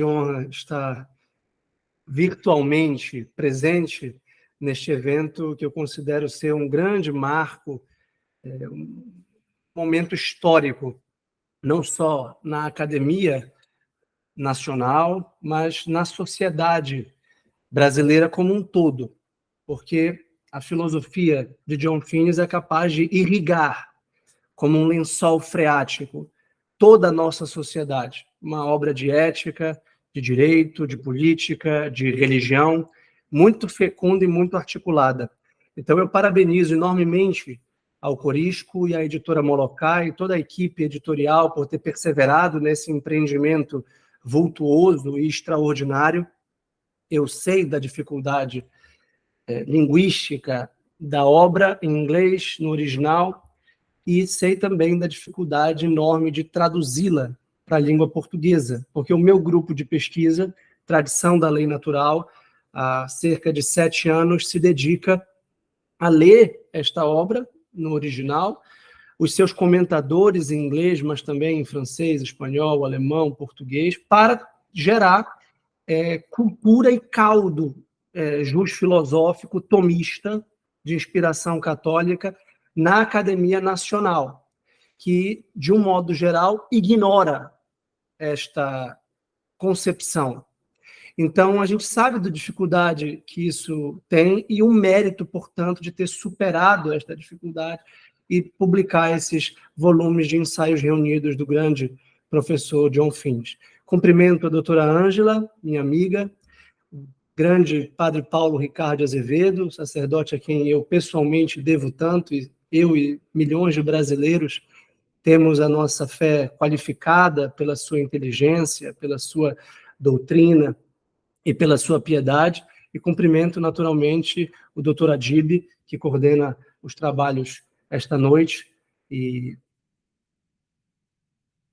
honra estar virtualmente presente neste evento que eu considero ser um grande marco, um momento histórico, não só na academia nacional, mas na sociedade brasileira como um todo, porque a filosofia de John Finnes é capaz de irrigar, como um lençol freático, toda a nossa sociedade. Uma obra de ética, de direito, de política, de religião, muito fecunda e muito articulada. Então, eu parabenizo enormemente ao Corisco e à editora Molokai e toda a equipe editorial por ter perseverado nesse empreendimento vultuoso e extraordinário. Eu sei da dificuldade linguística da obra em inglês, no original, e sei também da dificuldade enorme de traduzi-la para a língua portuguesa, porque o meu grupo de pesquisa, Tradição da Lei Natural, há cerca de 7 anos, se dedica a ler esta obra no original, os seus comentadores em inglês, mas também em francês, espanhol, alemão, português, para gerar cultura e caldo jus-filosófico tomista de inspiração católica na Academia Nacional, que, de um modo geral, ignora esta concepção. Então, a gente sabe da dificuldade que isso tem e o mérito, portanto, de ter superado esta dificuldade e publicar esses volumes de ensaios reunidos do grande professor John Finnes. Cumprimento a doutora Ângela, minha amiga, o grande padre Paulo Ricardo Azevedo, sacerdote a quem eu pessoalmente devo tanto, e eu e milhões de brasileiros temos a nossa fé qualificada pela sua inteligência, pela sua doutrina e pela sua piedade, e cumprimento naturalmente o doutor Adib, que coordena os trabalhos esta noite, e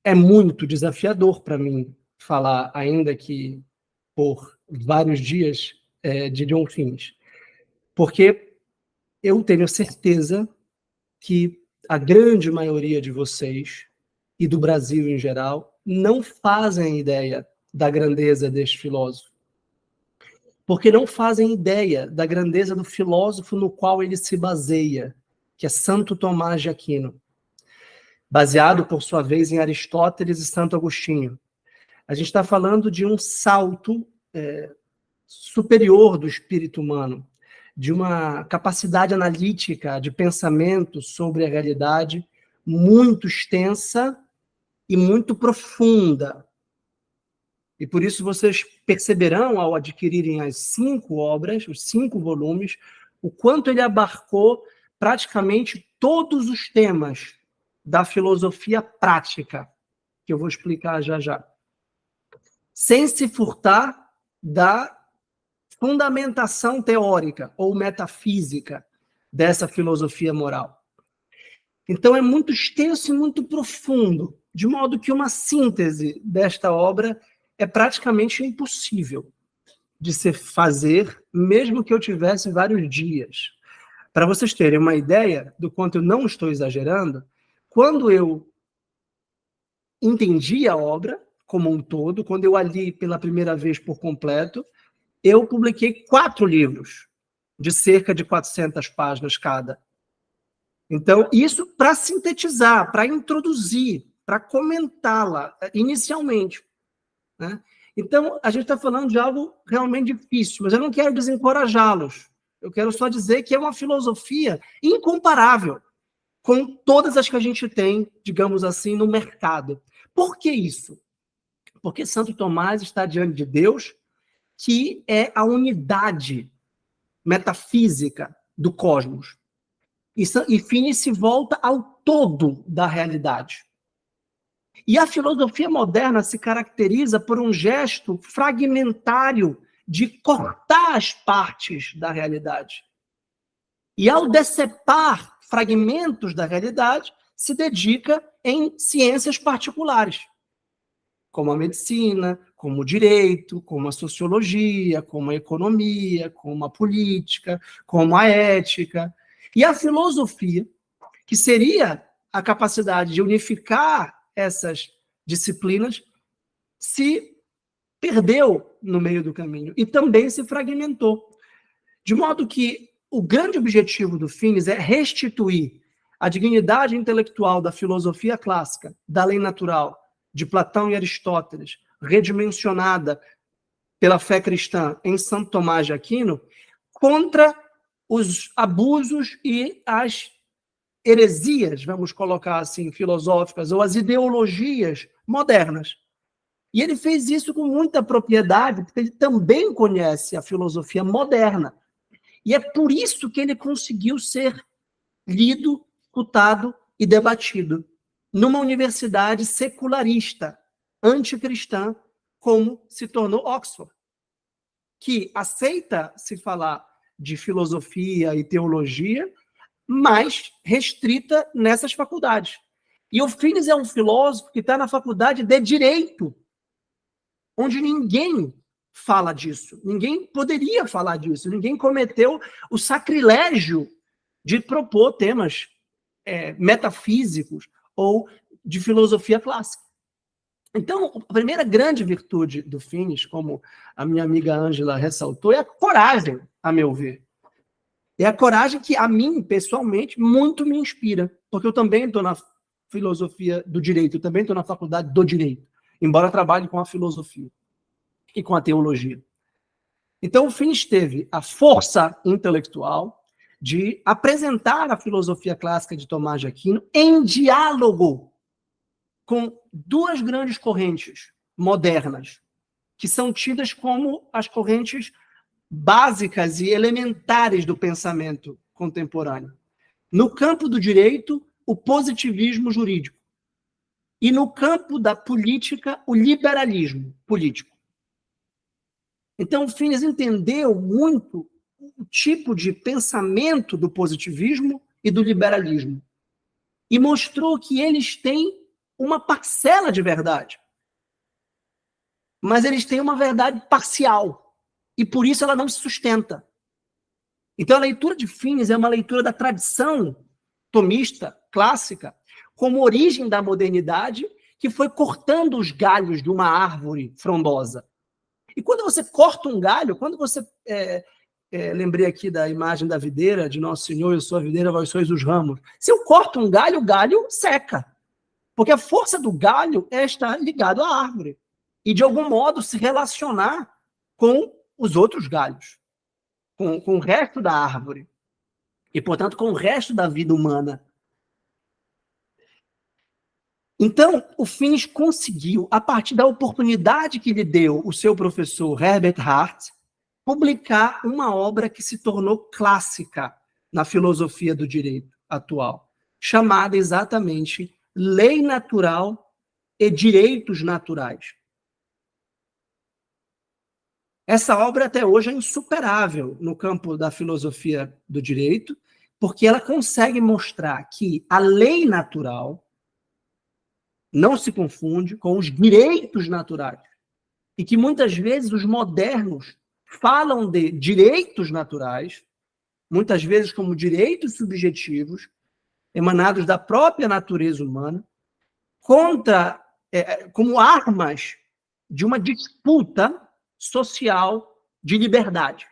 é muito desafiador para mim falar, ainda que por vários dias, de John Finnes, porque eu tenho certeza que a grande maioria de vocês, e do Brasil em geral, não fazem ideia da grandeza deste filósofo, porque não fazem ideia da grandeza do filósofo no qual ele se baseia, que é Santo Tomás de Aquino, baseado, por sua vez, em Aristóteles e Santo Agostinho. A gente está falando de um salto superior do espírito humano, de uma capacidade analítica de pensamento sobre a realidade muito extensa e muito profunda. E por isso vocês perceberão, ao adquirirem as 5 obras, os 5 volumes, o quanto ele abarcou praticamente todos os temas da filosofia prática, que eu vou explicar já já, sem se furtar da fundamentação teórica ou metafísica dessa filosofia moral. Então é muito extenso e muito profundo, de modo que uma síntese desta obra é praticamente impossível de se fazer, mesmo que eu tivesse vários dias. Para vocês terem uma ideia do quanto eu não estou exagerando, quando eu entendi a obra como um todo, quando eu a li pela primeira vez por completo, eu publiquei 4 livros, de cerca de 400 páginas cada. Então, isso para sintetizar, para introduzir, para comentá-la inicialmente, né? Então, a gente está falando de algo realmente difícil, mas eu não quero desencorajá-los. Eu quero só dizer que é uma filosofia incomparável com todas as que a gente tem, digamos assim, no mercado. Por que isso? Porque Santo Tomás está diante de Deus, que é a unidade metafísica do cosmos. E Finnes se volta ao todo da realidade. E a filosofia moderna se caracteriza por um gesto fragmentário de cortar as partes da realidade. E ao decepar fragmentos da realidade, se dedica em ciências particulares, como a medicina, como o direito, como a sociologia, como a economia, como a política, como a ética. E a filosofia, que seria a capacidade de unificar essas disciplinas, se perdeu no meio do caminho e também se fragmentou. De modo que o grande objetivo do Finis é restituir a dignidade intelectual da filosofia clássica, da lei natural, de Platão e Aristóteles, redimensionada pela fé cristã em Santo Tomás de Aquino, contra os abusos e as heresias, vamos colocar assim, filosóficas, ou as ideologias modernas. E ele fez isso com muita propriedade, porque ele também conhece a filosofia moderna. E é por isso que ele conseguiu ser lido, escutado e debatido numa universidade secularista, anticristã, como se tornou Oxford, que aceita se falar de filosofia e teologia, mas restrita nessas faculdades. E o Finis é um filósofo que está na faculdade de Direito, onde ninguém fala disso, ninguém poderia falar disso, ninguém cometeu o sacrilégio de propor temas metafísicos ou de filosofia clássica. Então, a primeira grande virtude do Finis, como a minha amiga Ângela ressaltou, é a coragem, a meu ver. É a coragem que, a mim, pessoalmente, muito me inspira, porque eu também estou na filosofia do direito, eu também estou na faculdade do direito, embora trabalhe com a filosofia e com a teologia. Então, o Finis teve a força intelectual de apresentar a filosofia clássica de Tomás de Aquino em diálogo com duas grandes correntes modernas, que são tidas como as correntes básicas e elementares do pensamento contemporâneo. No campo do direito, o positivismo jurídico. E no campo da política, o liberalismo político. Então, o Finis entendeu muito o tipo de pensamento do positivismo e do liberalismo. E mostrou que eles têm uma parcela de verdade. Mas eles têm uma verdade parcial. E por isso ela não se sustenta. Então a leitura de Finis é uma leitura da tradição tomista, clássica, como origem da modernidade, que foi cortando os galhos de uma árvore frondosa. E quando você corta um galho, quando você... lembrei aqui da imagem da videira, de Nosso Senhor, eu sou a videira, vós sois os ramos. Se eu corto um galho, o galho seca. Porque a força do galho é estar ligado à árvore. E, de algum modo, se relacionar com os outros galhos. Com o resto da árvore. E, portanto, com o resto da vida humana. Então, o Finis conseguiu, a partir da oportunidade que lhe deu o seu professor Herbert Hart, publicar uma obra que se tornou clássica na filosofia do direito atual, chamada exatamente Lei Natural e Direitos Naturais. Essa obra até hoje é insuperável no campo da filosofia do direito, porque ela consegue mostrar que a lei natural não se confunde com os direitos naturais. E que muitas vezes os modernos falam de direitos naturais, muitas vezes como direitos subjetivos, emanados da própria natureza humana, como armas de uma disputa social de liberdade.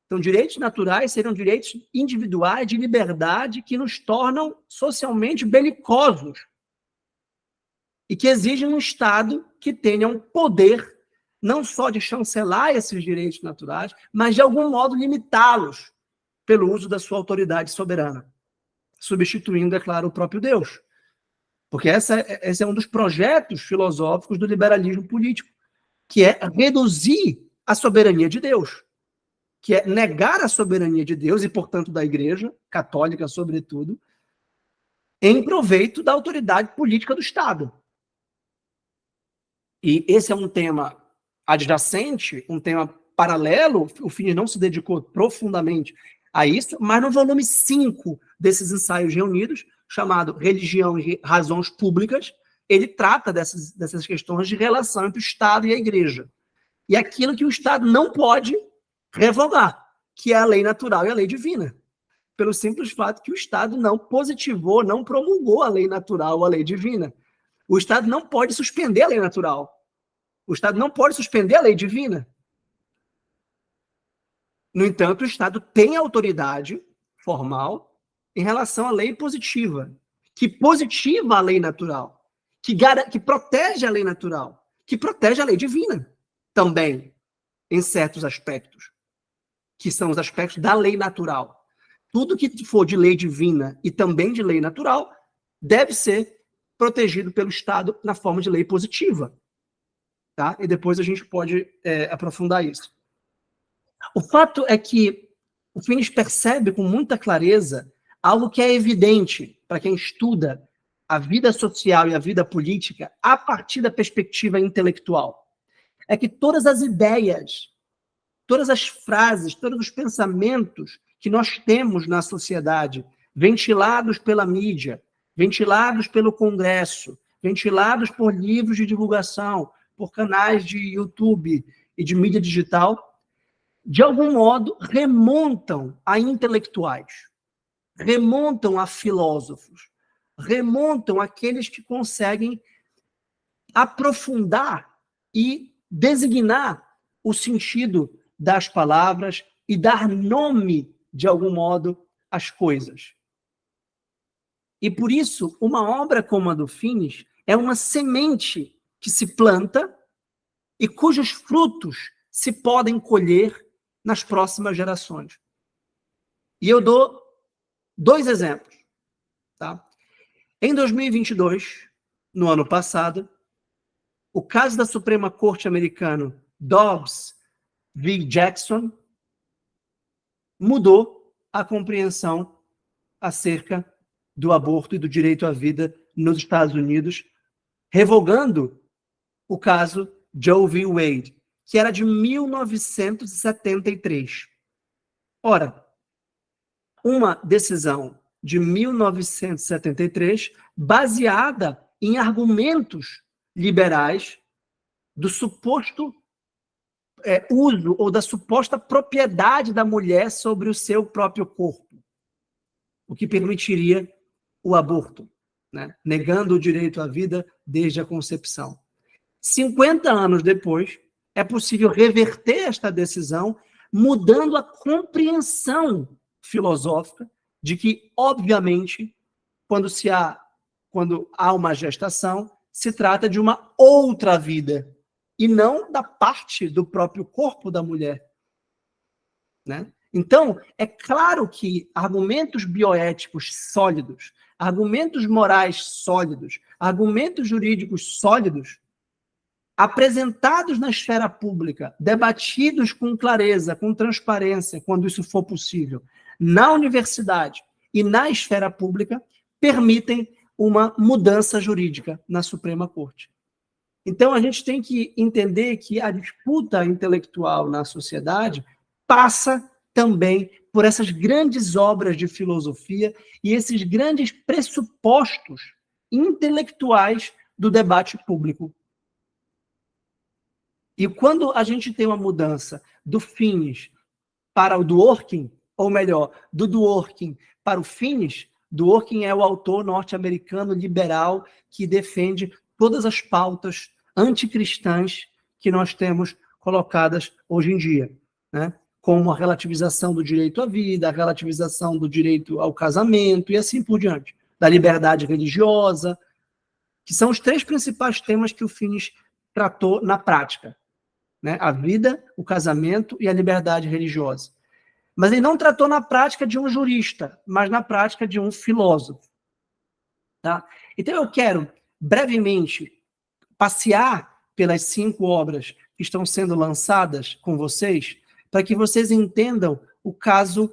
Então, direitos naturais seriam direitos individuais de liberdade que nos tornam socialmente belicosos e que exigem um Estado que tenha um poder não só de chancelar esses direitos naturais, mas de algum modo limitá-los pelo uso da sua autoridade soberana, substituindo, é claro, o próprio Deus. Porque esse é um dos projetos filosóficos do liberalismo político, que é reduzir a soberania de Deus, que é negar a soberania de Deus e, portanto, da Igreja, católica sobretudo, em proveito da autoridade política do Estado. E esse é um tema adjacente, um tema paralelo, o Finis não se dedicou profundamente a isso, mas no volume 5 desses ensaios reunidos, chamado Religião e Razões Públicas, ele trata dessas questões de relação entre o Estado e a Igreja. E aquilo que o Estado não pode revogar, que é a lei natural e a lei divina. Pelo simples fato que o Estado não positivou, não promulgou a lei natural ou a lei divina. O Estado não pode suspender a lei natural. O Estado não pode suspender a lei divina. No entanto, o Estado tem autoridade formal em relação à lei positiva, que positiva a lei natural, que protege a lei natural, que protege a lei divina também, em certos aspectos, que são os aspectos da lei natural. Tudo que for de lei divina e também de lei natural deve ser protegido pelo Estado na forma de lei positiva. Tá? E depois a gente pode aprofundar isso. O fato é que o Finis percebe com muita clareza algo que é evidente para quem estuda a vida social e a vida política a partir da perspectiva intelectual. É que todas as ideias, todas as frases, todos os pensamentos que nós temos na sociedade, ventilados pela mídia, ventilados pelo Congresso, ventilados por livros de divulgação, por canais de YouTube e de mídia digital, de algum modo, remontam a intelectuais, remontam a filósofos, remontam àqueles que conseguem aprofundar e designar o sentido das palavras e dar nome, de algum modo, às coisas. E por isso, uma obra como a do Finis é uma semente que se planta e cujos frutos se podem colher nas próximas gerações. E eu dou 2 exemplos. Tá? Em 2022, no ano passado, o caso da Suprema Corte americana Dobbs v. Jackson mudou a compreensão acerca do aborto e do direito à vida nos Estados Unidos, revogando o caso Roe v. Wade, que era de 1973. Ora, uma decisão de 1973 baseada em argumentos liberais do suposto uso ou da suposta propriedade da mulher sobre o seu próprio corpo, o que permitiria o aborto, né? Negando o direito à vida desde a concepção. 50 anos depois, é possível reverter esta decisão, mudando a compreensão filosófica de que, obviamente, quando há uma gestação, se trata de uma outra vida, e não da parte do próprio corpo da mulher. Né? Então, é claro que argumentos bioéticos sólidos, argumentos morais sólidos, argumentos jurídicos sólidos, apresentados na esfera pública, debatidos com clareza, com transparência, quando isso for possível, na universidade e na esfera pública, permitem uma mudança jurídica na Suprema Corte. Então, a gente tem que entender que a disputa intelectual na sociedade passa também por essas grandes obras de filosofia e esses grandes pressupostos intelectuais do debate público. E quando a gente tem uma mudança do Finis para o Dworkin, ou melhor, do Dworkin para o Finis, Dworkin é o autor norte-americano liberal que defende todas as pautas anticristãs que nós temos colocadas hoje em dia, né? Como a relativização do direito à vida, a relativização do direito ao casamento e assim por diante, da liberdade religiosa, que são os 3 principais temas que o Finis tratou na prática, né? A vida, o casamento e a liberdade religiosa. Mas ele não tratou na prática de um jurista, mas na prática de um filósofo. Tá? Então eu quero, brevemente, passear pelas 5 obras que estão sendo lançadas com vocês, para que vocês entendam o caso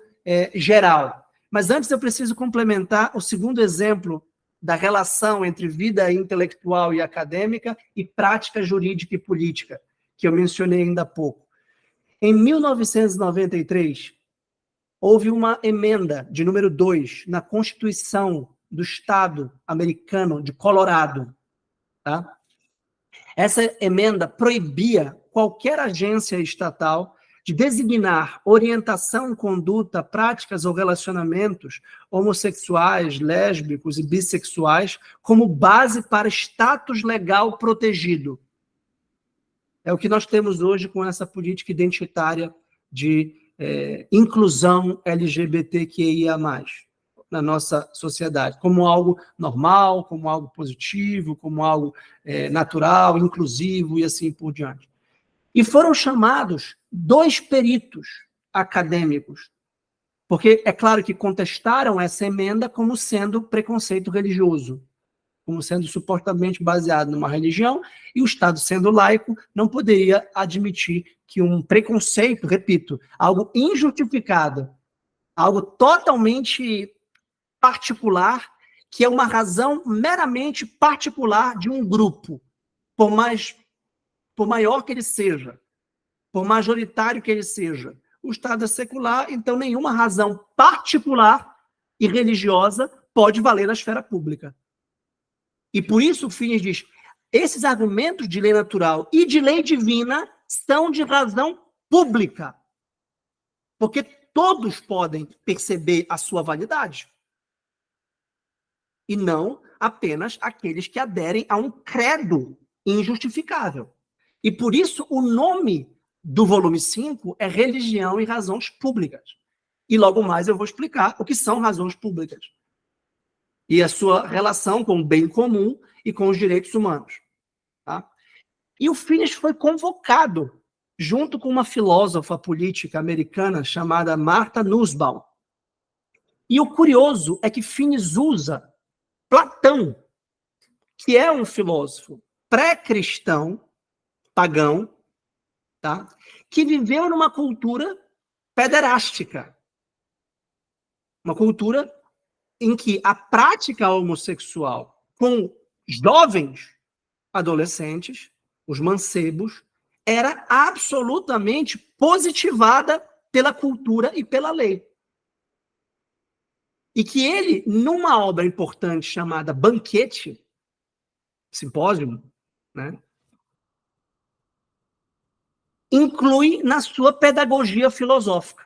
geral. Mas antes eu preciso complementar o segundo exemplo da relação entre vida intelectual e acadêmica e prática jurídica e política, que eu mencionei ainda há pouco. Em 1993, houve uma emenda de número 2 na Constituição do Estado americano de Colorado. Tá? Essa emenda proibia qualquer agência estatal de designar orientação, conduta, práticas ou relacionamentos homossexuais, lésbicos e bissexuais como base para status legal protegido. É o que nós temos hoje com essa política identitária de inclusão LGBTQIA+, na nossa sociedade, como algo normal, como algo positivo, como algo natural, inclusivo e assim por diante. E foram chamados 2 peritos acadêmicos, porque é claro que contestaram essa emenda como sendo preconceito religioso, como sendo supostamente baseado numa religião, e o Estado, sendo laico, não poderia admitir que um preconceito, repito, algo injustificado, algo totalmente particular, que é uma razão meramente particular de um grupo, por maior que ele seja, por majoritário que ele seja. O Estado é secular, então nenhuma razão particular e religiosa pode valer na esfera pública. E por isso o Finis diz, esses argumentos de lei natural e de lei divina são de razão pública, porque todos podem perceber a sua validade, e não apenas aqueles que aderem a um credo injustificável. E por isso o nome do volume 5 é Religião e Razões Públicas. E logo mais eu vou explicar o que são razões públicas e a sua relação com o bem comum e com os direitos humanos. Tá? E o Finis foi convocado junto com uma filósofa política americana chamada Martha Nussbaum. E o curioso é que Finis usa Platão, que é um filósofo pré-cristão, pagão, tá? Que viveu numa cultura pederástica, uma cultura em que a prática homossexual com jovens adolescentes, os mancebos, era absolutamente positivada pela cultura e pela lei. E que ele, numa obra importante chamada Banquete, simpósio, né, inclui na sua pedagogia filosófica.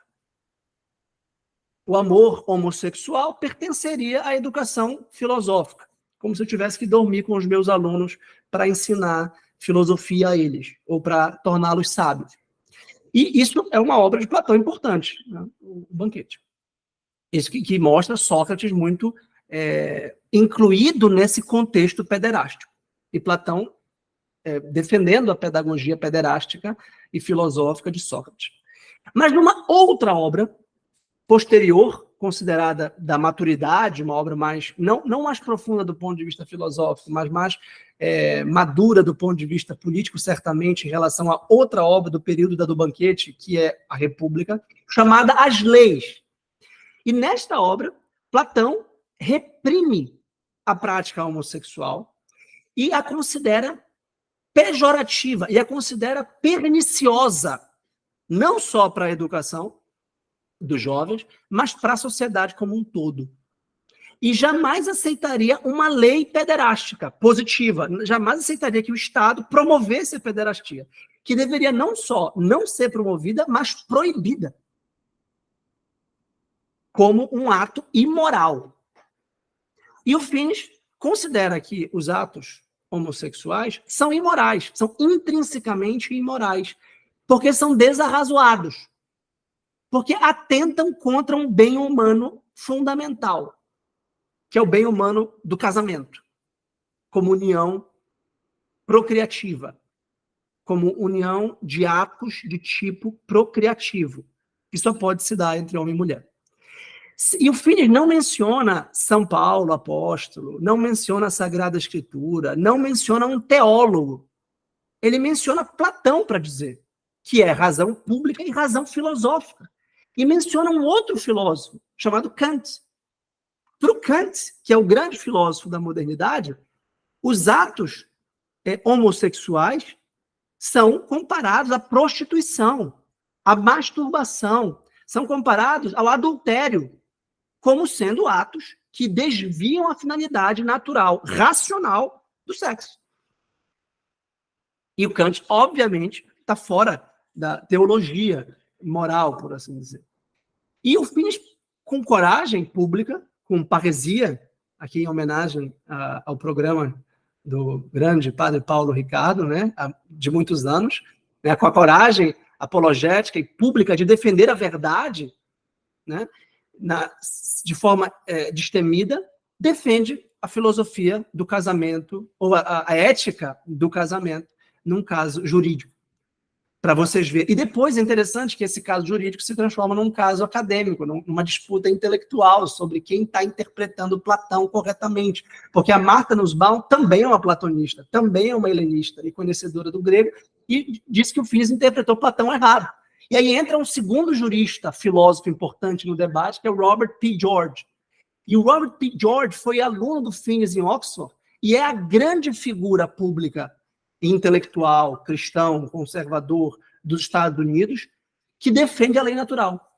O amor homossexual pertenceria à educação filosófica, como se eu tivesse que dormir com os meus alunos para ensinar filosofia a eles, ou para torná-los sábios. E isso é uma obra de Platão importante, né? O Banquete. Isso que mostra Sócrates muito incluído nesse contexto pederástico. E Platão defendendo a pedagogia pederástica e filosófica de Sócrates. Mas numa outra obra posterior, considerada da maturidade, uma obra mais, não mais profunda do ponto de vista filosófico, mas mais madura do ponto de vista político, certamente, em relação a outra obra do período do Banquete, que é a República, chamada As Leis. E nesta obra, Platão reprime a prática homossexual e a considera pejorativa, e a considera perniciosa, não só para a educação dos jovens, mas para a sociedade como um todo. E jamais aceitaria uma lei pederástica positiva, jamais aceitaria que o Estado promovesse a pederastia, que deveria não só não ser promovida, mas proibida, como um ato imoral. E o Finis considera que os atos homossexuais são imorais, são intrinsecamente imorais, porque são desarrazoados, porque atentam contra um bem humano fundamental, que é o bem humano do casamento, como união procriativa, como união de atos de tipo procriativo, que só pode se dar entre homem e mulher. E o Finis não menciona São Paulo, apóstolo, não menciona a Sagrada Escritura, não menciona um teólogo. Ele menciona Platão para dizer que é razão pública e razão filosófica. E menciona um outro filósofo, chamado Kant. Para o Kant, que é o grande filósofo da modernidade, os atos homossexuais são comparados à prostituição, à masturbação, são comparados ao adultério, como sendo atos que desviam a finalidade natural, racional do sexo. E o Kant, obviamente, está fora da teologia moral, por assim dizer. E o Finis, com coragem pública, com parresia, aqui em homenagem ao programa do grande padre Paulo Ricardo, né, de muitos anos, né, com a coragem apologética e pública de defender a verdade, né, de forma destemida, defende a filosofia do casamento, ou a ética do casamento, num caso jurídico, para vocês verem. E depois é interessante que esse caso jurídico se transforma num caso acadêmico, numa disputa intelectual sobre quem está interpretando Platão corretamente. Porque a Martha Nussbaum também é uma platonista, também é uma helenista e conhecedora do grego, e disse que o Finis interpretou Platão errado. E aí entra um segundo jurista, filósofo importante no debate, que é o Robert P. George. E o Robert P. George foi aluno do Finis em Oxford e é a grande figura pública intelectual, cristão, conservador dos Estados Unidos, que defende a lei natural.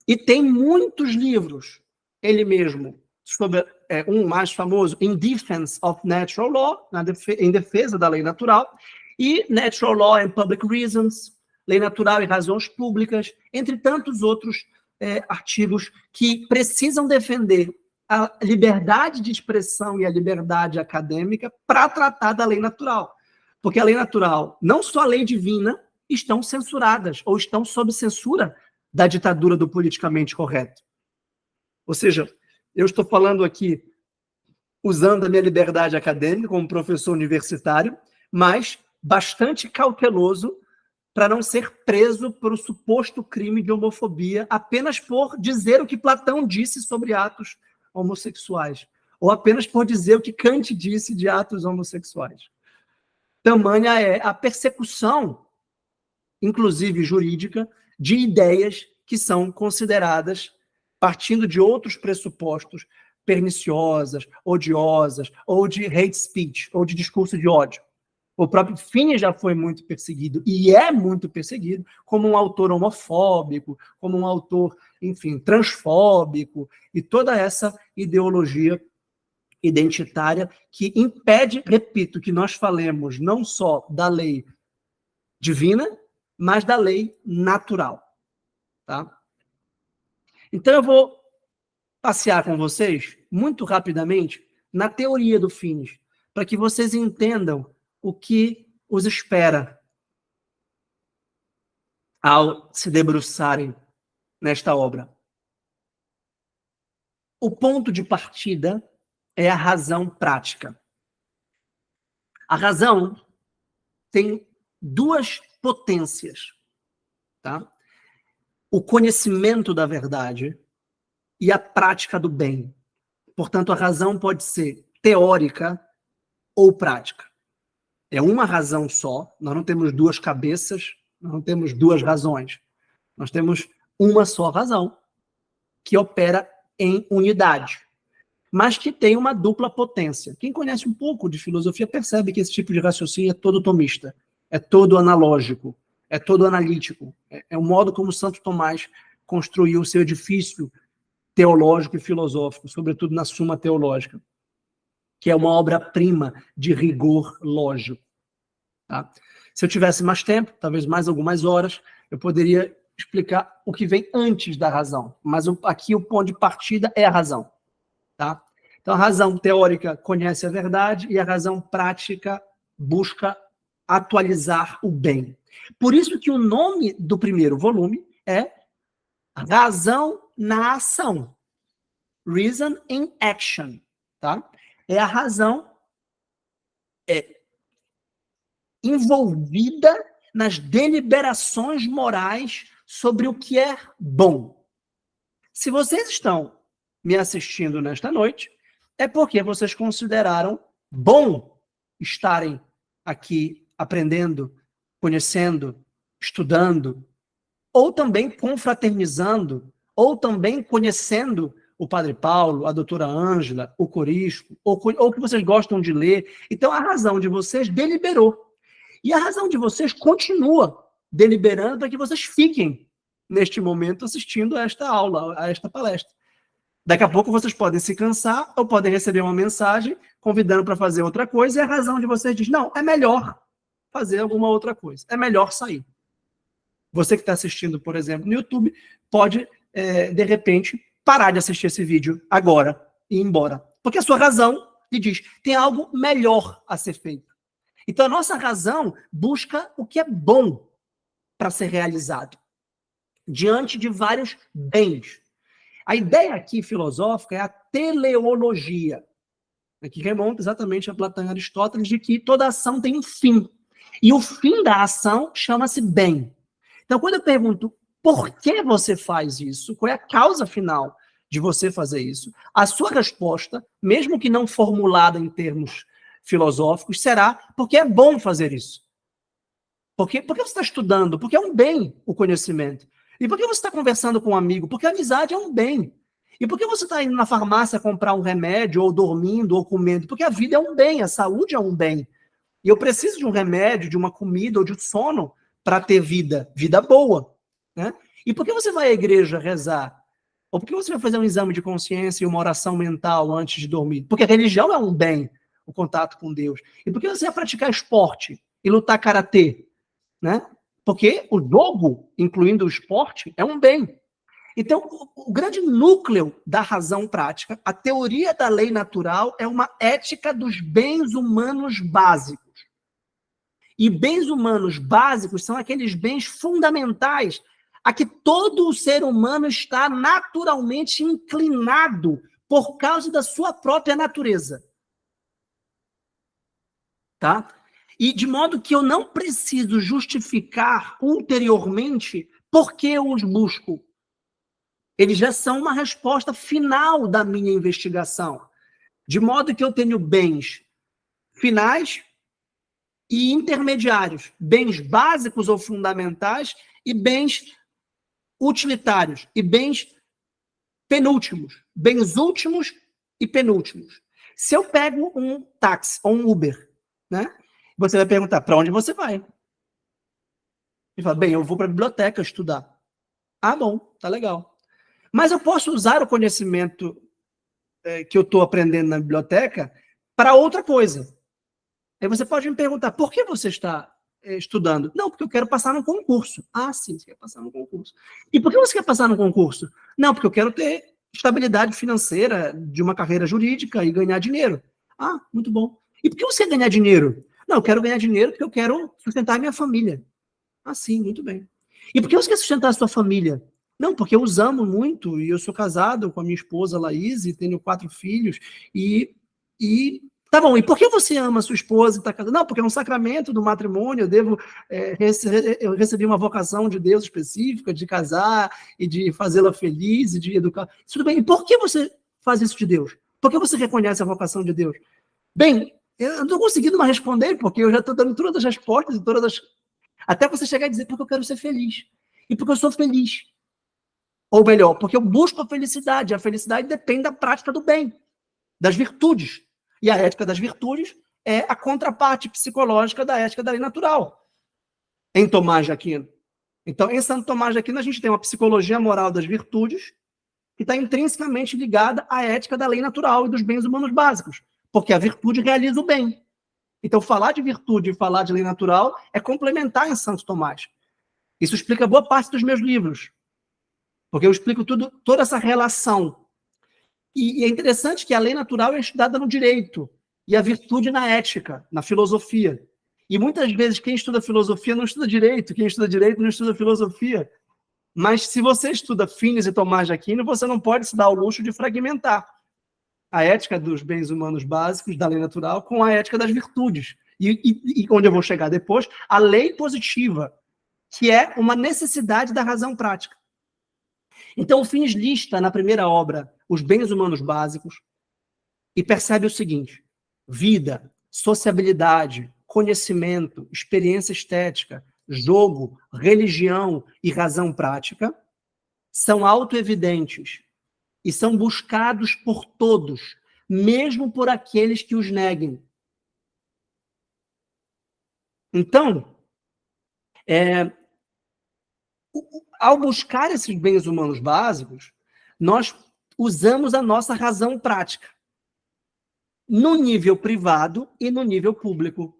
E tem muitos livros, ele mesmo, sobre um mais famoso, In Defense of Natural Law, em defesa da lei natural, e Natural Law and Public Reasons, lei natural e razões públicas, entre tantos outros artigos que precisam defender a liberdade de expressão e a liberdade acadêmica para tratar da lei natural. Porque a lei natural, não só a lei divina, estão censuradas ou estão sob censura da ditadura do politicamente correto. Ou seja, eu estou falando aqui usando a minha liberdade acadêmica como professor universitário, mas bastante cauteloso para não ser preso por um suposto crime de homofobia apenas por dizer o que Platão disse sobre atos homossexuais, ou apenas por dizer o que Kant disse de atos homossexuais. Tamanha é a persecução, inclusive jurídica, de ideias que são consideradas, partindo de outros pressupostos, perniciosas, odiosas, ou de hate speech, ou de discurso de ódio. O próprio Finis já foi muito perseguido, e é muito perseguido, como um autor homofóbico, como um autor, enfim, transfóbico, e toda essa ideologia identitária que impede, repito, que nós falemos não só da lei divina, mas da lei natural. Tá? Então eu vou passear com vocês, muito rapidamente, na teoria do Finis, para que vocês entendam o que os espera ao se debruçarem nesta obra. O ponto de partida é a razão prática. A razão tem duas potências, tá? O conhecimento da verdade e a prática do bem. Portanto, a razão pode ser teórica ou prática. É uma razão só, nós não temos duas cabeças, nós não temos duas razões. Nós temos uma só razão, que opera em unidade, mas que tem uma dupla potência. Quem conhece um pouco de filosofia percebe que esse tipo de raciocínio é todo tomista, é todo analógico, é todo analítico. É o modo como Santo Tomás construiu o seu edifício teológico e filosófico, sobretudo na Suma Teológica, que é uma obra-prima de rigor lógico. Tá? Se eu tivesse mais tempo, talvez mais algumas horas, eu poderia explicar o que vem antes da razão. Mas aqui o ponto de partida é a razão. Tá? Então, a razão teórica conhece a verdade e a razão prática busca atualizar o bem. Por isso que o nome do primeiro volume é Razão na Ação. Reason in Action. Tá? É a razão envolvida nas deliberações morais sobre o que é bom. Se vocês estão me assistindo nesta noite, é porque vocês consideraram bom estarem aqui aprendendo, conhecendo, estudando, ou também confraternizando, ou também conhecendo o Padre Paulo, a doutora Ângela, o Corisco, ou que vocês gostam de ler. Então, a razão de vocês deliberou. E a razão de vocês continua deliberando para que vocês fiquem, neste momento, assistindo a esta aula, a esta palestra. Daqui a pouco vocês podem se cansar ou podem receber uma mensagem convidando para fazer outra coisa e a razão de vocês diz, não, é melhor fazer alguma outra coisa, é melhor sair. Você que está assistindo, por exemplo, no YouTube, pode, de repente, parar de assistir esse vídeo agora e ir embora. Porque a sua razão lhe diz, tem algo melhor a ser feito. Então, a nossa razão busca o que é bom para ser realizado, diante de vários bens. A ideia aqui filosófica é a teleologia, que remonta exatamente a Platão e Aristóteles, de que toda ação tem um fim. E o fim da ação chama-se bem. Então, quando eu pergunto por que você faz isso, qual é a causa final de você fazer isso, a sua resposta, mesmo que não formulada em termos filosóficos, será porque é bom fazer isso. Por que você está estudando? Porque é um bem o conhecimento. E por que você está conversando com um amigo? Porque a amizade é um bem. E por que você está indo na farmácia comprar um remédio, ou dormindo, ou comendo? Porque a vida é um bem, a saúde é um bem. E eu preciso de um remédio, de uma comida ou de um sono para ter vida boa. Né? E por que você vai à igreja rezar? Ou por que você vai fazer um exame de consciência e uma oração mental antes de dormir? Porque a religião é um bem, o contato com Deus. E por que você vai praticar esporte e lutar karatê? Né? Porque o jogo, incluindo o esporte, é um bem. Então, o grande núcleo da razão prática, a teoria da lei natural, é uma ética dos bens humanos básicos. E bens humanos básicos são aqueles bens fundamentais a que todo o ser humano está naturalmente inclinado por causa da sua própria natureza. Tá? E de modo que eu não preciso justificar ulteriormente por que eu os busco. Eles já são uma resposta final da minha investigação. De modo que eu tenho bens finais e intermediários, bens básicos ou fundamentais e bens utilitários, e bens penúltimos, bens últimos e penúltimos. Se eu pego um táxi ou um Uber, né? Você vai perguntar, para onde você vai? Ele fala, bem, eu vou para a biblioteca estudar. Ah, bom, tá legal. Mas eu posso usar o conhecimento que eu estou aprendendo na biblioteca para outra coisa. Aí você pode me perguntar, por que você está estudando? Não, porque eu quero passar no concurso. Ah, sim, você quer passar no concurso. E por que você quer passar no concurso? Não, porque eu quero ter estabilidade financeira de uma carreira jurídica e ganhar dinheiro. Ah, muito bom. E por que você quer ganhar dinheiro? Não, eu quero ganhar dinheiro porque eu quero sustentar a minha família. Ah, sim, muito bem. E por que você quer sustentar a sua família? Não, porque eu os amo muito e eu sou casado com a minha esposa Laís e tenho 4 filhos e tá bom, e por que você ama a sua esposa e está casado? Não, porque é um sacramento do matrimônio, eu recebi uma vocação de Deus específica de casar e de fazê-la feliz e de educar. Tudo bem, e por que você faz isso de Deus? Por que você reconhece a vocação de Deus? Bem, eu não estou conseguindo mais responder, porque eu já estou dando todas as respostas e todas as... Até você chegar e dizer, porque eu quero ser feliz. E porque eu sou feliz. Ou melhor, porque eu busco a felicidade. A felicidade depende da prática do bem, das virtudes. E a ética das virtudes é a contraparte psicológica da ética da lei natural, em Tomás de Aquino. Então, em Santo Tomás de Aquino, a gente tem uma psicologia moral das virtudes que está intrinsecamente ligada à ética da lei natural e dos bens humanos básicos, porque a virtude realiza o bem. Então, falar de virtude e falar de lei natural é complementar em Santo Tomás. Isso explica boa parte dos meus livros, porque eu explico toda essa relação. E é interessante que a lei natural é estudada no direito e a virtude na ética, na filosofia. E muitas vezes quem estuda filosofia não estuda direito, quem estuda direito não estuda filosofia. Mas se você estuda Finis e Tomás de Aquino, você não pode se dar ao luxo de fragmentar a ética dos bens humanos básicos, da lei natural, com a ética das virtudes. E onde eu vou chegar depois, a lei positiva, que é uma necessidade da razão prática. Então, o Finis lista na primeira obra os bens humanos básicos e percebe o seguinte: vida, sociabilidade, conhecimento, experiência estética, jogo, religião e razão prática são autoevidentes e são buscados por todos, mesmo por aqueles que os neguem. Então, ao buscar esses bens humanos básicos, nós usamos a nossa razão prática, no nível privado e no nível público.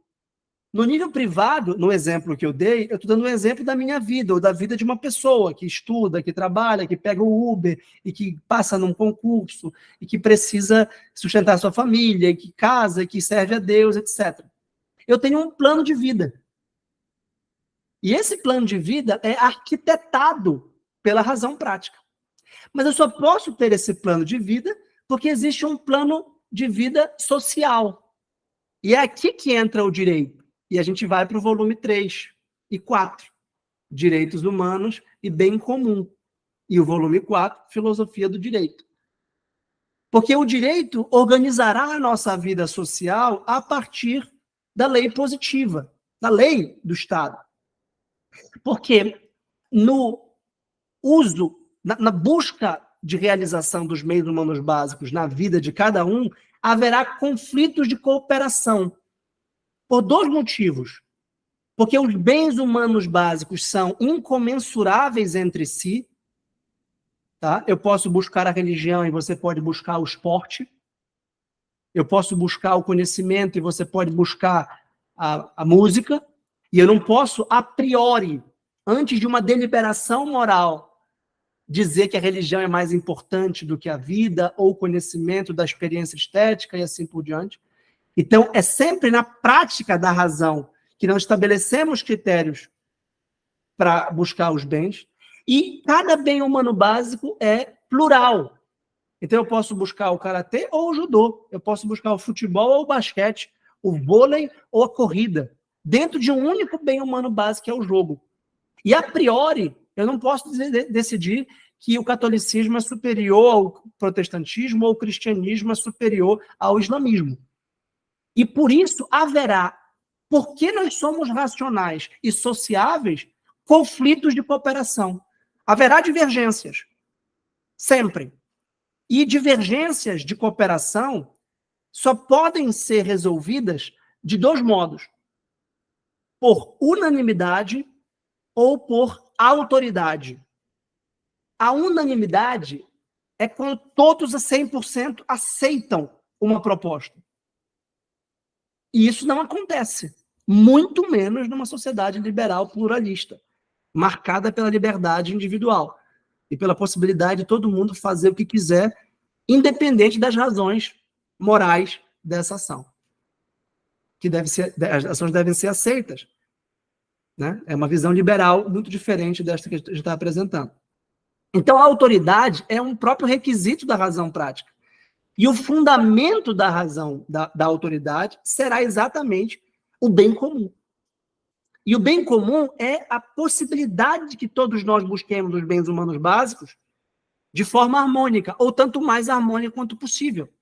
No nível privado, no exemplo que eu dei, eu estou dando um exemplo da minha vida, ou da vida de uma pessoa que estuda, que trabalha, que pega o Uber, e que passa num concurso, e que precisa sustentar sua família, e que casa, e que serve a Deus, etc. eu tenho um plano de vida. E esse plano de vida é arquitetado pela razão prática. Mas eu só posso ter esse plano de vida porque existe um plano de vida social. E é aqui que entra o direito. E a gente vai para o volume 3 e 4. Direitos humanos e bem comum. E o volume 4, filosofia do direito. Porque o direito organizará a nossa vida social a partir da lei positiva, da lei do Estado. Porque no uso, na busca de realização dos meios humanos básicos na vida de cada um, haverá conflitos de cooperação. Por 2 motivos. Porque os bens humanos básicos são incomensuráveis entre si. Tá? Eu posso buscar a religião e você pode buscar o esporte. Eu posso buscar o conhecimento e você pode buscar a música. E eu não posso, a priori, antes de uma deliberação moral, dizer que a religião é mais importante do que a vida ou o conhecimento da experiência estética e assim por diante. Então, é sempre na prática da razão que nós estabelecemos critérios para buscar os bens. E cada bem humano básico é plural. Então, eu posso buscar o karatê ou o judô. Eu posso buscar o futebol ou o basquete, o vôlei ou a corrida. Dentro de um único bem humano básico, que é o jogo. E, a priori, eu não posso decidir que o catolicismo é superior ao protestantismo ou o cristianismo é superior ao islamismo. E, por isso, haverá, porque nós somos racionais e sociáveis, conflitos de cooperação. Haverá divergências. Sempre. E divergências de cooperação só podem ser resolvidas de 2 modos. Por unanimidade ou por autoridade. A unanimidade é quando todos a 100% aceitam uma proposta. E isso não acontece. Muito menos numa sociedade liberal pluralista, marcada pela liberdade individual e pela possibilidade de todo mundo fazer o que quiser, independente das razões morais dessa ação. As ações devem ser aceitas. Né? É uma visão liberal muito diferente desta que a gente está apresentando. Então, a autoridade é um próprio requisito da razão prática. E o fundamento da razão da autoridade será exatamente o bem comum. E o bem comum é a possibilidade de que todos nós busquemos os bens humanos básicos de forma harmônica, ou tanto mais harmônica quanto possível.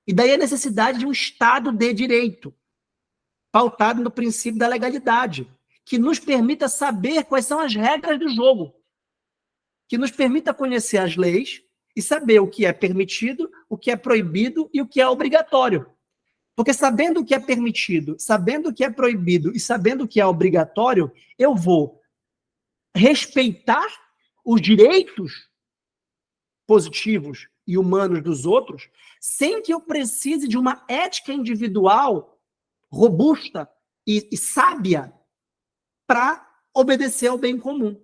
E daí a necessidade de um Estado de direito, pautado no princípio da legalidade, que nos permita saber quais são as regras do jogo, que nos permita conhecer as leis e saber o que é permitido, o que é proibido e o que é obrigatório. Porque sabendo o que é permitido, sabendo o que é proibido e sabendo o que é obrigatório, eu vou respeitar os direitos positivos e humanos dos outros, sem que eu precise de uma ética individual robusta e sábia para obedecer ao bem comum.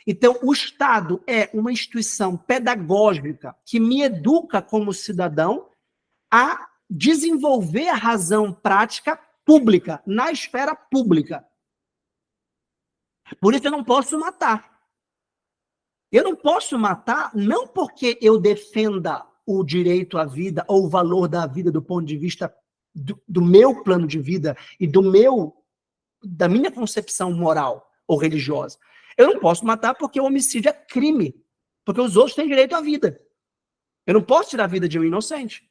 Então, o Estado é uma instituição pedagógica que me educa como cidadão a desenvolver a razão prática pública, na esfera pública. Por isso eu não posso matar. Eu não posso matar não porque eu defenda o direito à vida ou o valor da vida do ponto de vista do meu plano de vida e da minha concepção moral ou religiosa. Eu não posso matar porque o homicídio é crime, porque os outros têm direito à vida. Eu não posso tirar a vida de um inocente.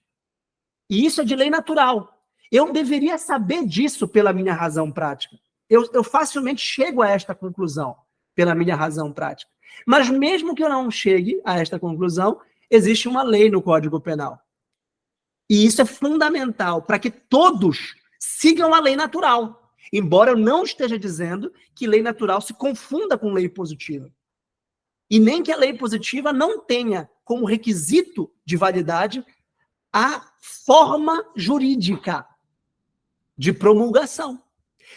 E isso é de lei natural. Eu deveria saber disso pela minha razão prática. Eu facilmente chego a esta conclusão pela minha razão prática. Mas mesmo que eu não chegue a esta conclusão, existe uma lei no Código Penal. E isso é fundamental para que todos sigam a lei natural. Embora eu não esteja dizendo que lei natural se confunda com lei positiva. E nem que a lei positiva não tenha como requisito de validade a forma jurídica de promulgação.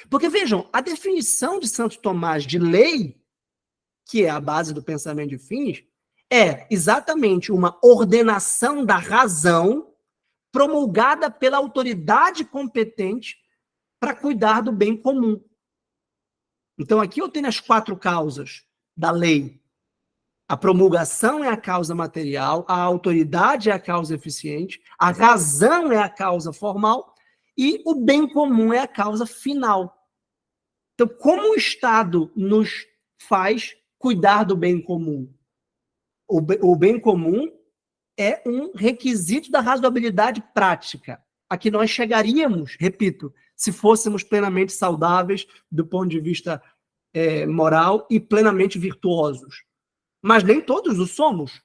Porque, vejam, a definição de Santo Tomás de lei, que é a base do pensamento de fins, é exatamente uma ordenação da razão promulgada pela autoridade competente para cuidar do bem comum. Então, aqui eu tenho as 4 causas da lei. A promulgação é a causa material, a autoridade é a causa eficiente, a razão é a causa formal e o bem comum é a causa final. Então, como o Estado nos faz cuidar do bem comum? O bem comum é um requisito da razoabilidade prática, a que nós chegaríamos, repito, se fôssemos plenamente saudáveis do ponto de vista moral e plenamente virtuosos. Mas nem todos o somos.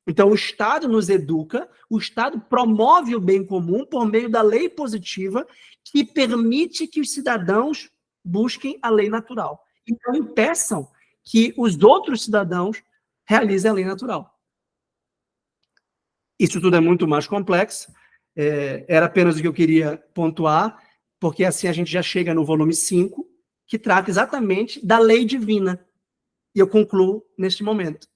Então, o Estado nos educa, o Estado promove o bem comum por meio da lei positiva que permite que os cidadãos busquem a lei natural. E não impeçam que os outros cidadãos realizem a lei natural. Isso tudo é muito mais complexo. Era apenas o que eu queria pontuar, porque assim a gente já chega no volume 5, que trata exatamente da lei divina. E eu concluo neste momento.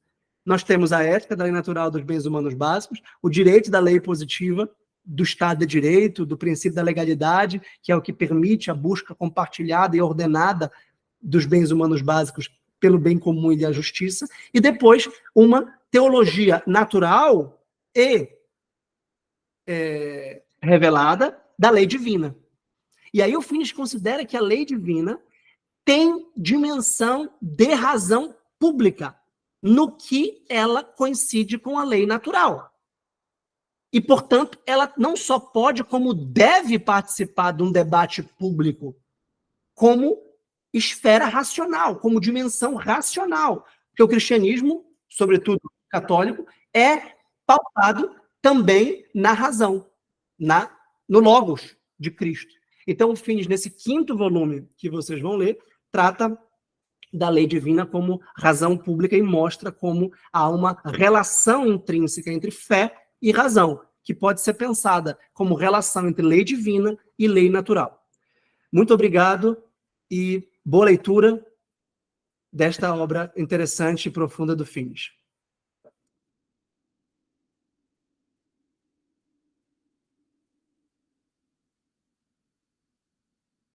Nós temos a ética da lei natural dos bens humanos básicos, o direito da lei positiva, do Estado de Direito, do princípio da legalidade, que é o que permite a busca compartilhada e ordenada dos bens humanos básicos pelo bem comum e a justiça, e depois uma teologia natural e revelada da lei divina. E aí o Finis considera que a lei divina tem dimensão de razão pública, no que ela coincide com a lei natural. E, portanto, ela não só pode, como deve participar de um debate público, como esfera racional, como dimensão racional. Porque o cristianismo, sobretudo católico, é pautado também na razão, no logos de Cristo. Então, o Finis, nesse 5º volume que vocês vão ler, trata da lei divina como razão pública e mostra como há uma relação intrínseca entre fé e razão, que pode ser pensada como relação entre lei divina e lei natural. Muito obrigado e boa leitura desta obra interessante e profunda do Finis.